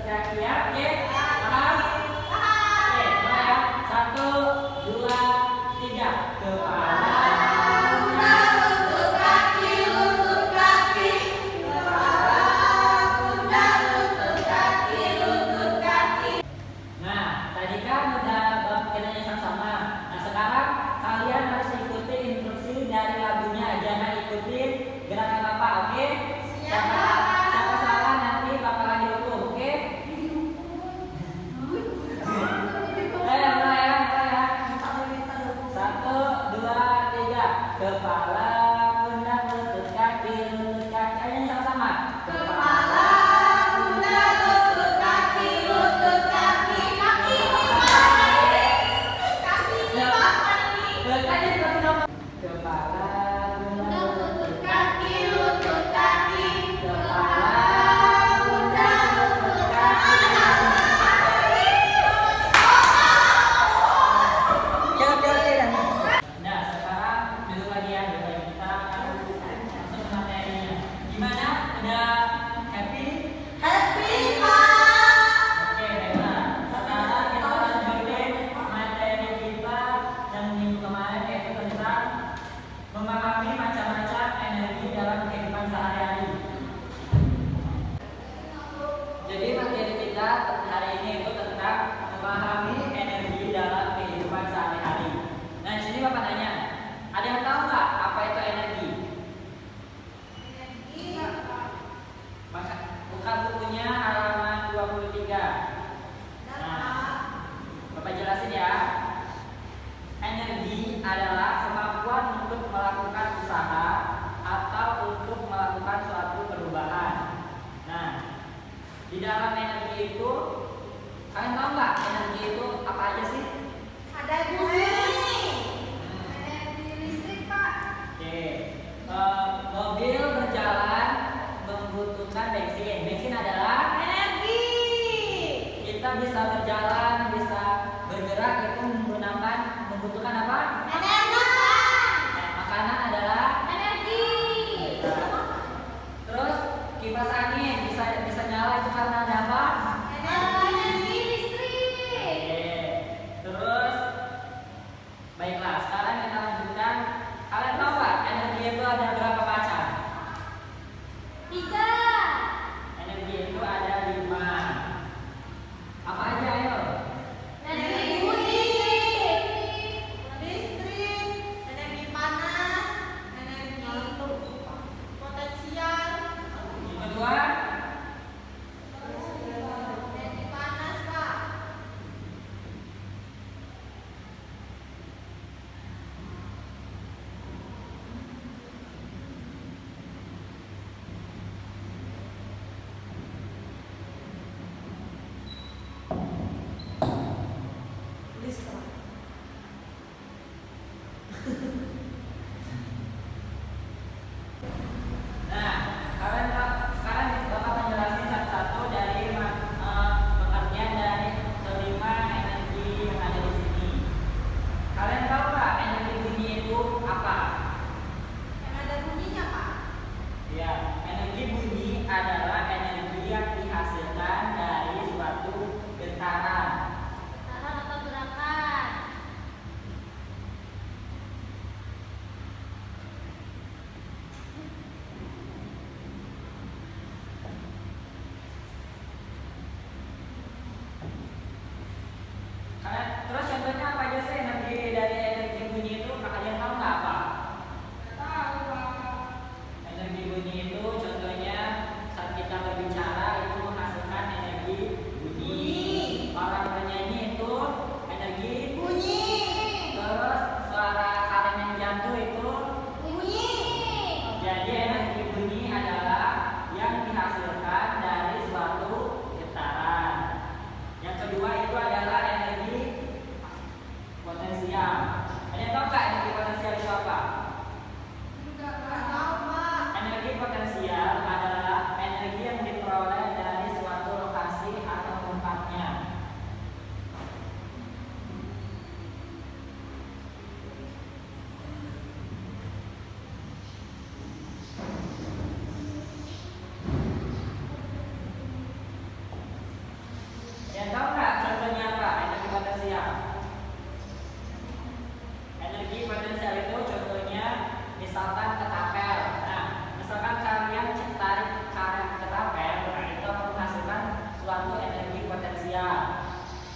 kaki ya. Oke, paham? Oke, mulai ya. 1, 2, 3. Kepala. Gerakan Bapak, oke? Siapa salah nanti bakalan dihukum, oke? Mulai ya. 1, 2, 3. Kepala, pundak, lutut, kaki. Ayo sama-sama. Kepala, pundak, lutut, kaki. Kaki Kepala. Memahami macam-macam energi dalam kehidupan sehari-hari. Jadi materi kita hari ini itu tentang memahami energi dalam kehidupan sehari-hari. Nah, di sini Bapak tanya, ada yang tahu nggak apa itu energi? Buka bukunya halaman 23. Nah, Bapak jelasin ya. Energi adalah kemampuan untuk melakukan usaha atau untuk melakukan suatu perubahan. Nah, di dalam energi itu, kalian tahu nggak energi itu apa aja sih? Ada bumi, energi listrik Pak. Oke, mobil berjalan membutuhkan bensin. Bensin adalah Energi. kita bisa berjalan, bisa bergerak itu membutuhkan apa? Energi. Makanan adalah Energi. terus kipas angin bisa nyala itu karena ada apa? Energi listrik. Oke. Terus baiklah, sekarang kita lanjutkan. Kalian tahu nggak energi itu ada berapa macam? 3. Energi itu ada 5. Apa aja ayo? Energi listrik, energi panas, energi potensial. Yang kedua Yang tahu nggak contohnya apa? Energi potensial. Energi potensial itu contohnya misalkan ketapel. Nah, misalkan kalian tarik karet ketapel, nah itu akan menghasilkan suatu energi potensial.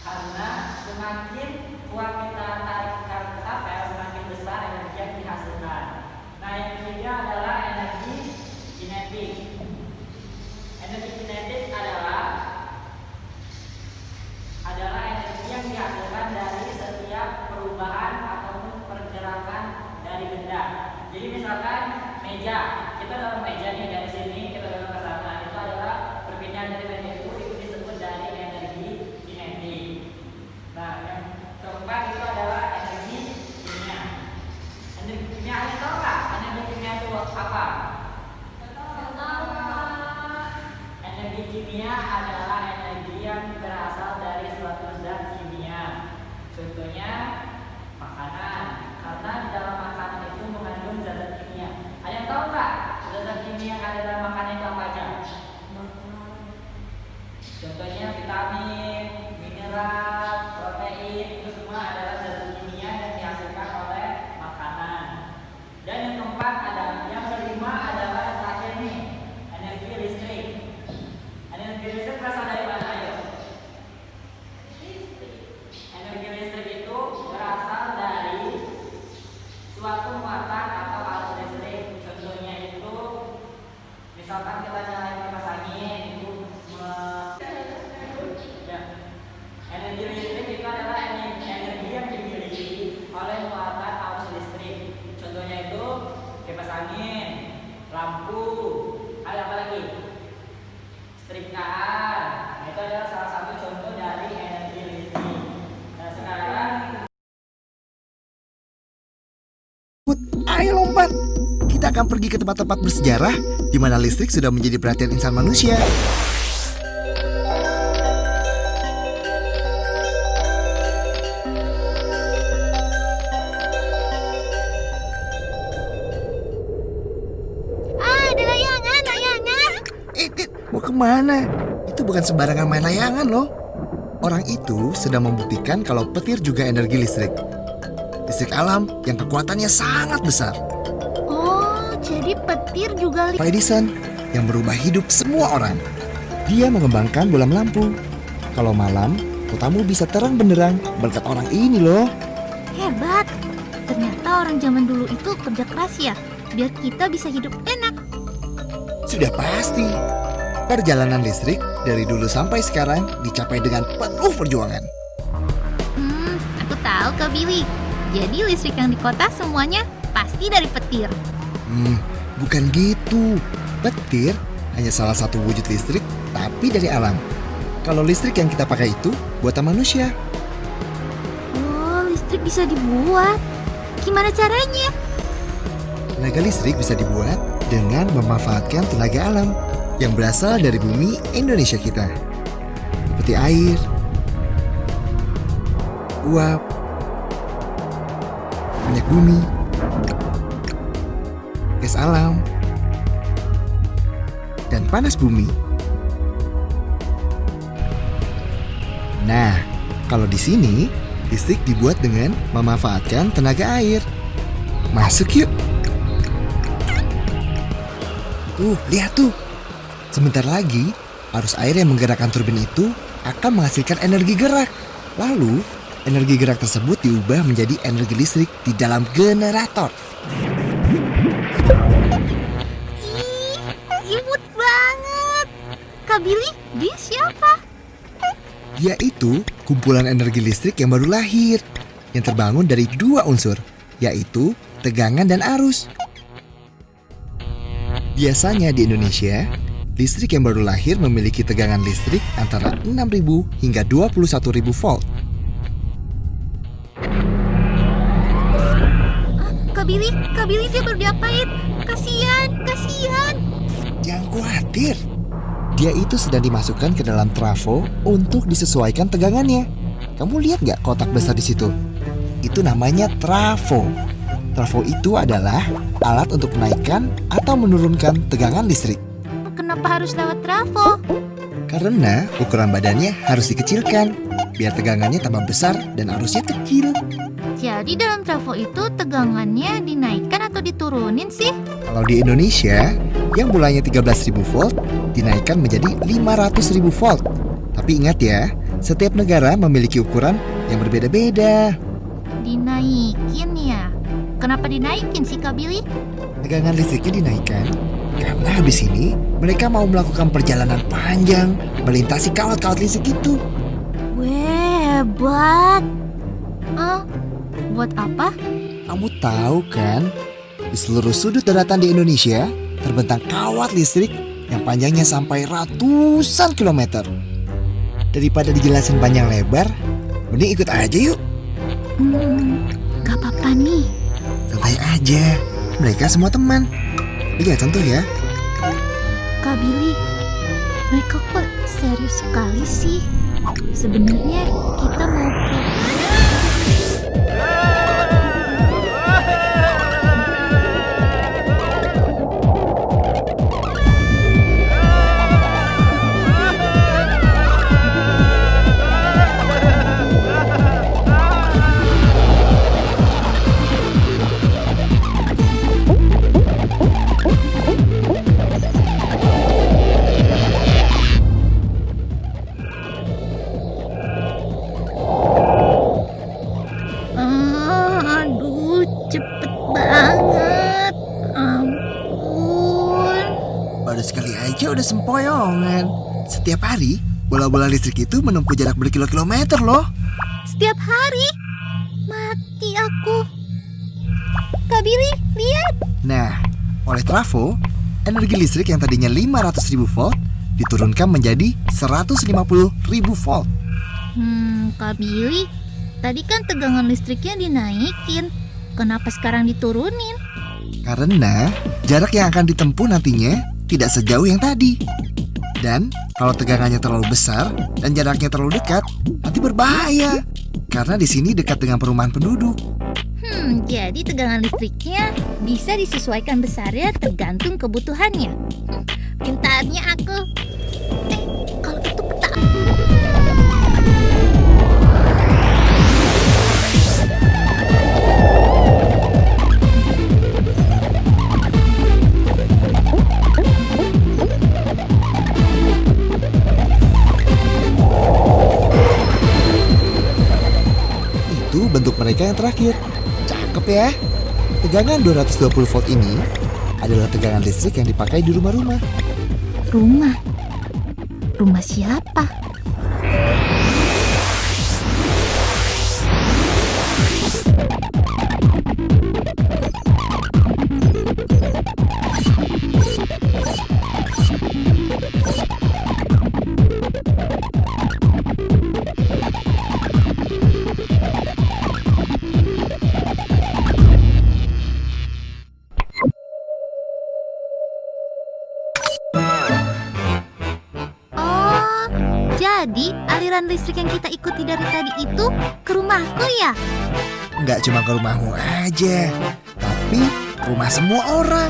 Karena semakin kuat kita tarik karet ketapel, semakin besar energi yang dihasilkan. Nah, yang ketiga adalah energi kinetik. Energi kinetik adalah energi yang dihasilkan dari setiap perubahan ataupun pergerakan dari benda. Jadi misalkan meja, kita dorong meja nih dari sini, kita dorong ke sana, itu adalah perpindahan dari meja itu disebut dari energi kinetik. Nah, yang keempat itu adalah energi kimia. Energi kimia, kalian tahu nggak energi kimia itu apa? Energi kimia adalah energi yang berasal dari suatu zat kimia. Contohnya makanan, karena di dalam makanan itu mengandung zat kimia. Ada yang tahu nggak zat kimia yang ada dalam makanan itu apa aja? Contohnya vitamin, mineral, protein, itu semua adalah zat kimia yang dihasilkan oleh makanan. Dan yang keempat yang kelima adalah yang terakhir nih, energi listrik. Energi listrik berasal dari mana ayo? Energi listrik itu berasal dari suatu muatan atau arus listrik. Contohnya itu misalkan kita nyalain kipas angin itu ya. Energi listrik itu adalah energi yang dimiliki oleh muatan arus listrik. Contohnya itu kipas angin, lampu, ada apa lagi? Setrikaan. Nah, itu adalah salah satu contoh dari energi listrik. Nah, sekarang Ayo lompat. Kita akan pergi ke tempat-tempat bersejarah di mana listrik sudah menjadi perhatian insan manusia. Ada layangan. Mau kemana? Itu bukan sembarangan main layangan loh. Orang itu sedang membuktikan kalau petir juga energi listrik. Listrik alam yang kekuatannya sangat besar. Oh, jadi petir juga Pak Edison yang merubah hidup semua orang. Dia mengembangkan bola lampu. Kalau malam, kotamu bisa terang benderang berkat orang ini loh. hebat. Ternyata orang zaman dulu itu kerja keras ya, biar kita bisa hidup enak. Sudah pasti. Perjalanan listrik dari dulu sampai sekarang dicapai dengan penuh perjuangan. Aku tahu Kak Billy. Jadi listrik yang di kota semuanya pasti dari petir. Bukan gitu. Petir hanya salah satu wujud listrik, tapi dari alam. Kalau listrik yang kita pakai itu buatan manusia. Oh, listrik bisa dibuat. Gimana caranya? Tenaga listrik bisa dibuat dengan memanfaatkan tenaga alam yang berasal dari bumi Indonesia kita. Seperti air, uap, minyak bumi, gas alam, dan panas bumi. Nah, kalau di sini listrik dibuat dengan memanfaatkan tenaga air. Masuk yuk. Lihat tuh. Sebentar lagi, arus air yang menggerakkan turbin itu akan menghasilkan energi gerak. Lalu, energi gerak tersebut diubah menjadi energi listrik di dalam generator. Imut banget. Kak Billy, dia siapa? Dia itu kumpulan energi listrik yang baru lahir, yang terbangun dari dua unsur, yaitu tegangan dan arus. Biasanya di Indonesia, listrik yang baru lahir memiliki tegangan listrik antara 6.000 hingga 21.000 volt. Kak Billy dia baru diapain? Kasihan. Jangan khawatir. Dia itu sedang dimasukkan ke dalam trafo untuk disesuaikan tegangannya. Kamu lihat nggak kotak besar di situ? Itu namanya trafo. Trafo itu adalah alat untuk menaikkan atau menurunkan tegangan listrik. Kenapa harus lewat trafo? Karena ukuran badannya harus dikecilkan, biar tegangannya tambah besar dan arusnya kecil. Jadi dalam trafo itu tegangannya dinaikkan atau diturunin sih? Kalau di Indonesia, yang mulanya 13.000 volt dinaikkan menjadi 500.000 volt. Tapi ingat ya, setiap negara memiliki ukuran yang berbeda-beda. Dinaikin ya? Kenapa dinaikin sih Kak Billy? Tegangan listriknya dinaikkan karena habis ini mereka mau melakukan perjalanan panjang melintasi kawat-kawat listrik itu. Weh, hebat. Buat apa? Kamu tahu kan, di seluruh sudut daratan di Indonesia terbentang kawat listrik yang panjangnya sampai ratusan kilometer. Daripada dijelasin panjang lebar, mending ikut aja yuk. Gak apa-apa nih. Santai aja, mereka semua teman. Jangan sentuh ya. Kak Billy, mereka kok serius sekali sih? Sebenarnya kita mau ke... Aduh, cepet banget. Ampun. Baru sekali aja udah sempoyongan. Setiap hari, bola-bola listrik itu menempuh jarak berkilo-kilometer loh. Setiap hari? Mati aku. Kak Billy, lihat. Nah, oleh trafo, energi listrik yang tadinya 500.000 volt diturunkan menjadi 150.000 volt. Kak Billy, tadi kan tegangan listriknya dinaikin. Kenapa sekarang diturunin? Karena jarak yang akan ditempuh nantinya tidak sejauh yang tadi. Dan kalau tegangannya terlalu besar dan jaraknya terlalu dekat, nanti berbahaya. Karena di sini dekat dengan perumahan penduduk. Jadi tegangan listriknya bisa disesuaikan besarnya tergantung kebutuhannya. Pintarnya aku. Kalau itu peta. Itu bentuk mereka yang terakhir. Cakep ya. Tegangan 220 volt ini adalah tegangan listrik yang dipakai di rumah-rumah. Rumah? Rumah siapa? Jadi aliran listrik yang kita ikuti dari tadi itu ke rumahku ya? Nggak cuma ke rumahmu aja, tapi ke rumah semua orang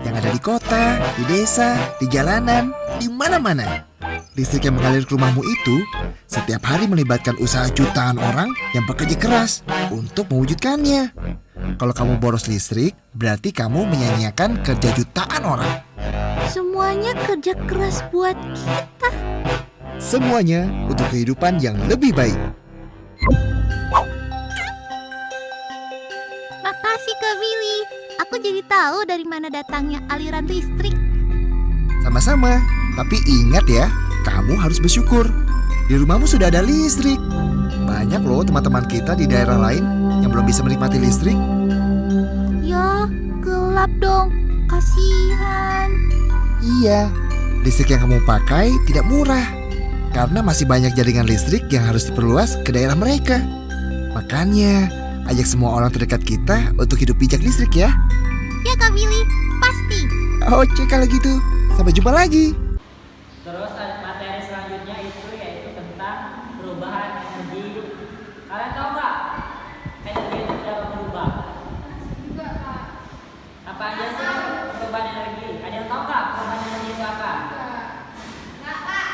yang ada di kota, di desa, di jalanan, di mana-mana. Listrik yang mengalir ke rumahmu itu setiap hari melibatkan usaha jutaan orang yang bekerja keras untuk mewujudkannya. Kalau kamu boros listrik, berarti kamu menyanyiakan kerja jutaan orang. Semuanya kerja keras buat kita. Semuanya untuk kehidupan yang lebih baik. Makasih Kak Billy. Aku jadi tahu dari mana datangnya aliran listrik. Sama-sama, tapi ingat ya, kamu harus bersyukur. Di rumahmu sudah ada listrik. Banyak loh teman-teman kita di daerah lain yang belum bisa menikmati listrik. Ya, gelap dong. Kasihan. Iya, listrik yang kamu pakai tidak murah. Karena masih banyak jaringan listrik yang harus diperluas ke daerah mereka. Makanya, ajak semua orang terdekat kita untuk hidup bijak listrik ya. Ya Kak Billy, pasti. Oke kalau gitu, sampai jumpa lagi. Terus materi selanjutnya itu yaitu tentang perubahan energi. Kalian tahu nggak energi itu dapat berubah? Enggak, Kak. Apa aja sih perubahan energi? Ada yang tahu nggak perubahan energi itu apa? Enggak, Kak.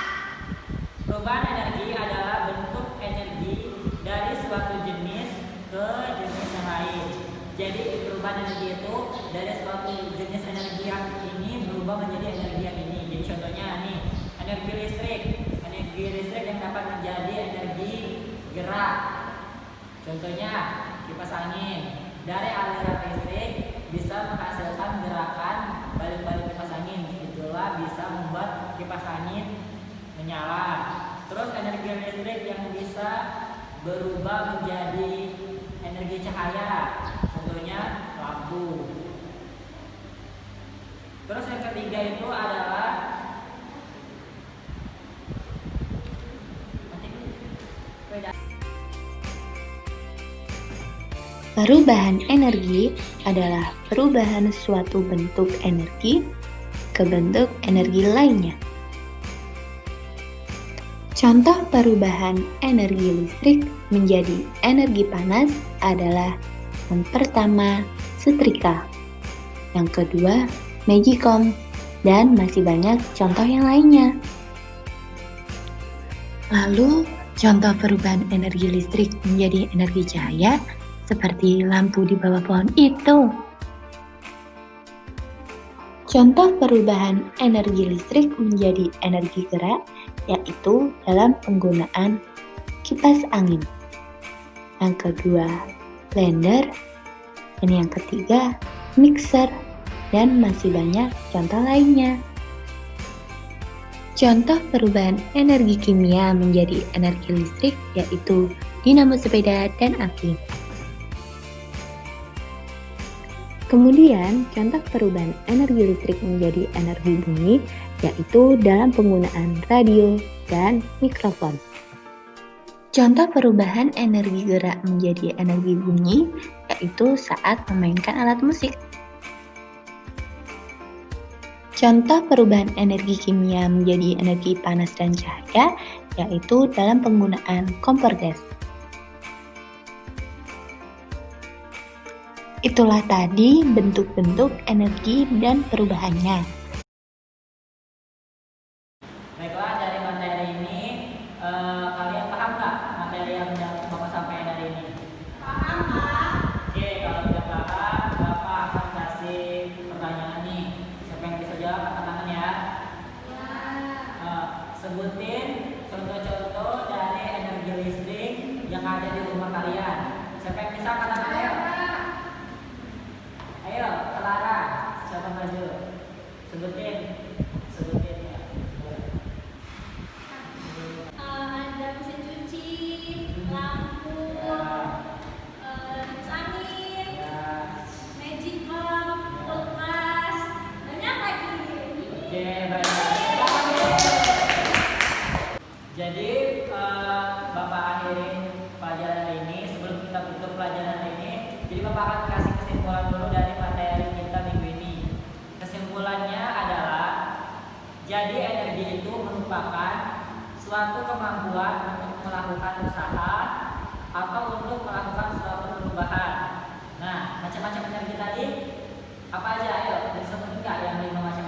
dari suatu jenis energi yang ini berubah menjadi energi yang ini. Jadi contohnya nih, energi listrik yang dapat menjadi energi gerak. Contohnya kipas angin, dari aliran listrik bisa menghasilkan gerakan balik-balik kipas angin. Itulah bisa membuat kipas angin menyala. Terus energi listrik yang bisa berubah menjadi energi cahaya, contohnya lampu. Terus yang ketiga itu adalah perubahan energi adalah perubahan suatu bentuk energi ke bentuk energi lainnya. Contoh perubahan energi listrik menjadi energi panas adalah yang pertama setrika, yang kedua magicom, dan masih banyak contoh yang lainnya. Lalu contoh perubahan energi listrik menjadi energi cahaya seperti lampu di bawah pohon itu. Contoh perubahan energi listrik menjadi energi gerak yaitu dalam penggunaan kipas angin. Yang kedua, blender, dan yang ketiga, mixer, dan masih banyak contoh lainnya. Contoh perubahan energi kimia menjadi energi listrik yaitu dinamo sepeda dan aki. Kemudian, contoh perubahan energi listrik menjadi energi bunyi yaitu dalam penggunaan radio dan mikrofon. Contoh perubahan energi gerak menjadi energi bunyi yaitu saat memainkan alat musik. Contoh perubahan energi kimia menjadi energi panas dan cahaya yaitu dalam penggunaan kompor gas. Itulah tadi bentuk-bentuk energi dan perubahannya. Baiklah, dari materi ini kalian paham nggak materi yang Bapak sampaikan hari ini? Paham, Pak? Oke, kalau tidak paham, Bapak akan kasih pertanyaan nih. Siapa yang bisa jawab angkat tangan ya? Sebutin contoh-contoh dari energi listrik yang ada di rumah kalian. Siapa yang bisa angkat tangan ya? Ayo, Clara, siapa maju? Sebutin ya. Ada mesin cuci, lampu, kipas angin, magicom, kulkas, banyak lagi. Oke, baik. Jadi Bapak akhirin pelajaran hari ini. Sebelum kita tutup pelajaran hari ini, jadi Bapak akan kasih kesimpulan dulu dari materi kita minggu ini. Kesimpulannya adalah, jadi energi itu merupakan suatu kemampuan untuk melakukan usaha atau untuk melakukan suatu perubahan. Nah, macam-macam energi tadi apa aja? Ayo, disebutkan nggak yang 5 macam